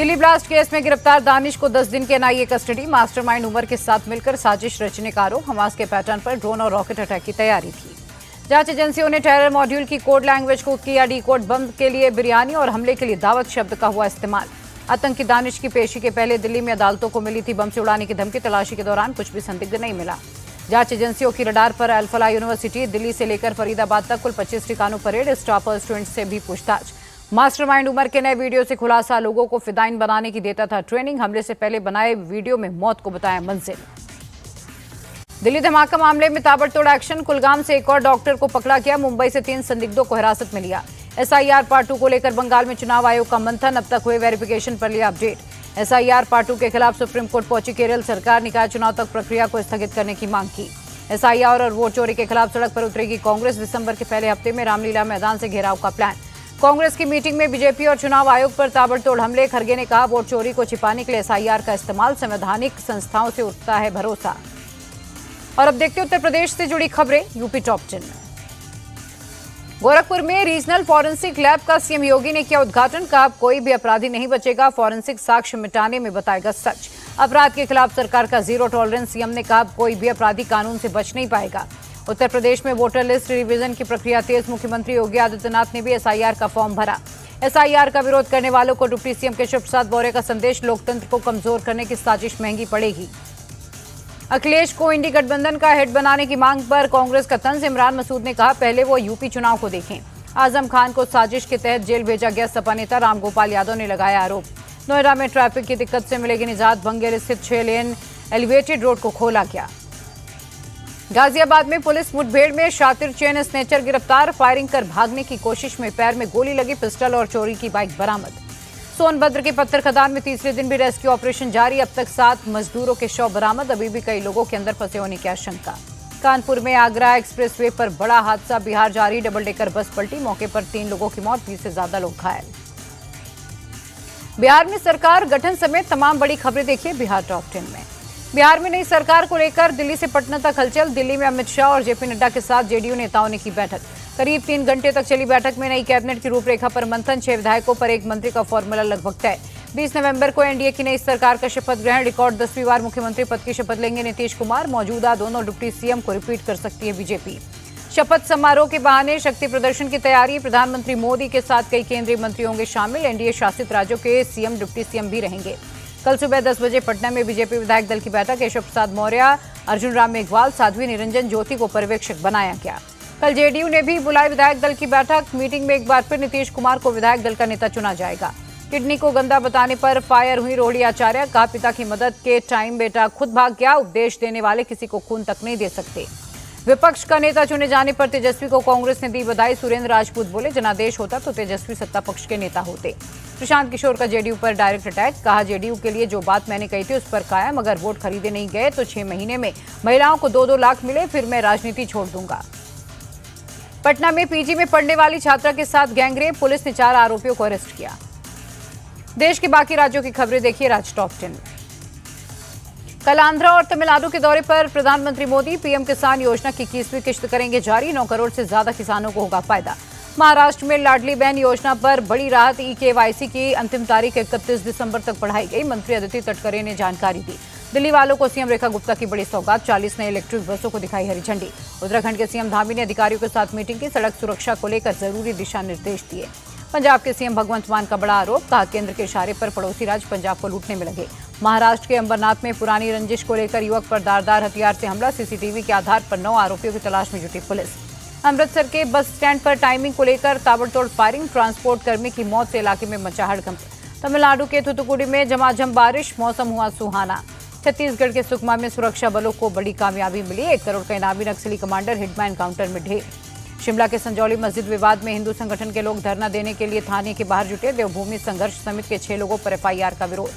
Delhi blast case में गिरफ्तार दानिश को 10 दिन के एनआईए कस्टडी। मास्टरमाइंड उमर के साथ मिलकर साजिश रचने का आरोप। हमास के पैटर्न पर ड्रोन और रॉकेट अटैक की तैयारी थी। जांच एजेंसियों ने टेरर मॉड्यूल की कोड लैंग्वेज को किया डीकोड। बम के लिए बिरयानी और हमले के लिए दावत शब्द का हुआ इस्तेमाल। आतंकी दानिश की पेशी के पहले दिल्ली में अदालतों को मिली थी बम से उड़ाने की धमकी। तलाशी के दौरान कुछ भी संदिग्ध नहीं मिला। जांच एजेंसियों की रडार पर अल-फलाह यूनिवर्सिटी, दिल्ली से लेकर फरीदाबाद तक कुल 25 ठिकानों पर रेड। स्टॉपर स्टूडेंट से भी पूछताछ। मास्टरमाइंड उमर के नए वीडियो से खुलासा। लोगों को फिदाइन बनाने की देता था ट्रेनिंग। हमले से पहले बनाए वीडियो में मौत को बताया मंजिल। दिल्ली धमाका मामले में ताबड़तोड़ एक्शन। कुलगाम से एक और डॉक्टर को पकड़ा गया। मुंबई से 3 संदिग्धों को हिरासत में लिया। एसआईआर पार्ट 2 को लेकर बंगाल में चुनाव आयोग का मंथन। अब तक हुए वेरिफिकेशन पर लिया अपडेट। एसआईआर पार्ट 2 के खिलाफ सुप्रीम कोर्ट पहुंची केरल सरकार। निकाय चुनाव तक प्रक्रिया को स्थगित करने की मांग की। एसआईआर और वोट चोरी के खिलाफ सड़क पर उतरेगी कांग्रेस। दिसंबर के पहले हफ्ते में रामलीला मैदान से घेराव का प्लान। कांग्रेस की मीटिंग में बीजेपी और चुनाव आयोग पर ताबड़तोड़ हमले। खरगे ने कहा, वोट चोरी को छिपाने के लिए एसआईआर का इस्तेमाल। संवैधानिक संस्थाओं से उठता है भरोसा। और अब देखते उत्तर प्रदेश से जुड़ी खबरें यूपी टॉप 10 में। गोरखपुर में रीजनल फॉरेंसिक लैब का सीएम योगी ने किया उद्घाटन। कहा, कोई भी अपराधी नहीं बचेगा। फॉरेंसिक साक्ष्य मिटाने में बताएगा सच। अपराध के खिलाफ सरकार का जीरो टॉलरेंस। सीएम ने कहा, कोई भी अपराधी कानून से बच नहीं पाएगा। उत्तर प्रदेश में वोटर लिस्ट रिवीजन की प्रक्रिया तेज। मुख्यमंत्री योगी आदित्यनाथ ने भी एसआईआर का फॉर्म भरा। एसआईआर का विरोध करने वालों को डिप्टी सीएम केशव प्रसाद मौर्य का संदेश। लोकतंत्र को कमजोर करने की साजिश महंगी पड़ेगी। अखिलेश को इंडी गठबंधन का हेड बनाने की मांग पर कांग्रेस का तंज। इमरान मसूद ने कहा, पहले वो यूपी चुनाव को देखें। आजम खान को साजिश के तहत जेल भेजा गया। सपा नेता रामगोपाल यादव ने लगाया आरोप। नोएडा में ट्रैफिक की दिक्कत से मिलेगी निजात। बंगेल स्थित 6 लेन एलिवेटेड रोड को खोला गया। गाजियाबाद में पुलिस मुठभेड़ में शातिर चेन स्नेचर गिरफ्तार। फायरिंग कर भागने की कोशिश में पैर में गोली लगी। पिस्टल और चोरी की बाइक बरामद। सोनभद्र के पत्थर खदान में तीसरे दिन भी रेस्क्यू ऑपरेशन जारी। अब तक 7 मजदूरों के शव बरामद। अभी भी कई लोगों के अंदर फंसे होने की आशंका। कानपुर में आगरा एक्सप्रेसवे पर बड़ा हादसा। बिहार जारी डबल डेकर बस पलटी। मौके पर 3 लोगों की मौत, 20 से ज्यादा लोग घायल। बिहार में सरकार गठन समेत तमाम बड़ी खबरें देखिए बिहार टॉप 10 में। बिहार में नई सरकार को लेकर दिल्ली से पटना तक हलचल। दिल्ली में अमित शाह और जेपी नड्डा के साथ जेडीयू नेताओं ने की बैठक। करीब 3 घंटे तक चली बैठक में नई कैबिनेट की रूपरेखा पर मंथन। 6 विधायकों पर 1 मंत्री का फॉर्मूला लगभग तय। 20 नवंबर को एनडीए की नई सरकार का शपथ ग्रहण। रिकॉर्ड 10वीं बार मुख्यमंत्री पद की शपथ लेंगे नीतीश कुमार। मौजूदा दोनों डिप्टी सीएम को रिपीट कर सकती है बीजेपी। शपथ समारोह के बहाने शक्ति प्रदर्शन की तैयारी। प्रधानमंत्री मोदी के साथ कई केंद्रीय मंत्री होंगे शामिल। एनडीए शासित राज्यों के सीएम डिप्टी सीएम भी रहेंगे। कल सुबह 10 बजे पटना में बीजेपी विधायक दल की बैठक। केशव प्रसाद मौर्य, अर्जुन राम मेघवाल, साध्वी निरंजन ज्योति को पर्यवेक्षक बनाया गया। कल जेडीयू ने भी बुलाई विधायक दल की बैठक। मीटिंग में एक बार फिर नीतीश कुमार को विधायक दल का नेता चुना जाएगा। किडनी को गंदा बताने पर फायर हुई रोहिणी आचार्य। कहा, पिता की मदद के टाइम बेटा खुद भाग गया। उपदेश देने वाले किसी को खून तक नहीं दे सकते। विपक्ष का नेता चुने जाने पर तेजस्वी को कांग्रेस ने दी बधाई। सुरेंद्र राजपूत बोले, जनादेश होता तो तेजस्वी सत्ता पक्ष के नेता होते। प्रशांत किशोर का जेडीयू पर डायरेक्ट अटैक। कहा, जेडीयू के लिए जो बात मैंने कही थी उस पर कायम। अगर वोट खरीदे नहीं गए तो 6 महीने में महिलाओं को 2-2 लाख मिले, फिर मैं राजनीति छोड़ दूंगा। पटना में पीजी में पढ़ने वाली छात्रा के साथ गैंगरेप। पुलिस ने 4 आरोपियों को अरेस्ट किया। देश के बाकी राज्यों की खबरें देखिए राज टॉप 10 में। कल आंध्रा और तमिलनाडु के दौरे पर प्रधानमंत्री मोदी। पीएम किसान योजना की 21वीं किश्त करेंगे जारी। 9 करोड़ से ज्यादा किसानों को होगा फायदा। महाराष्ट्र में लाडली बहन योजना पर बड़ी राहत। ई-केवाईसी की अंतिम तारीख 31 दिसंबर तक बढ़ाई गई। मंत्री अदिति तटकरे ने जानकारी दी। दिल्ली वालों को सीएम रेखा गुप्ता की बड़ी सौगात। 40 नए इलेक्ट्रिक बसों को दिखाई हरी झंडी। उत्तराखंड के सीएम धामी ने अधिकारियों के साथ मीटिंग की। सड़क सुरक्षा को लेकर जरूरी दिशा निर्देश दिए। पंजाब के सीएम भगवंत मान का बड़ा आरोप। कहा, केंद्र के इशारे पर पड़ोसी राज्य पंजाब को लूटने में लगे। महाराष्ट्र के अंबरनाथ में पुरानी रंजिश को लेकर युवक पर धारदार हथियार से हमला। सीसीटीवी के आधार पर 9 आरोपियों की तलाश में जुटी पुलिस। अमृतसर के बस स्टैंड पर टाइमिंग को लेकर ताबड़तोड़ फायरिंग। ट्रांसपोर्ट कर्मी की मौत से इलाके में मचा हड़कंप। तमिलनाडु के थुथुकुडी में झमाझम बारिश। मौसम हुआ सुहाना। छत्तीसगढ़ के सुकमा में सुरक्षा बलों को बड़ी कामयाबी मिली। 1 करोड़ का इनामी नक्सली कमांडर हिडमा एनकाउंटर में ढेर। शिमला के संजौली मस्जिद विवाद में हिंदू संगठन के लोग धरना देने के लिए थाने के बाहर जुटे। देवभूमि संघर्ष समिति के 6 लोगों पर एफआईआर का विरोध।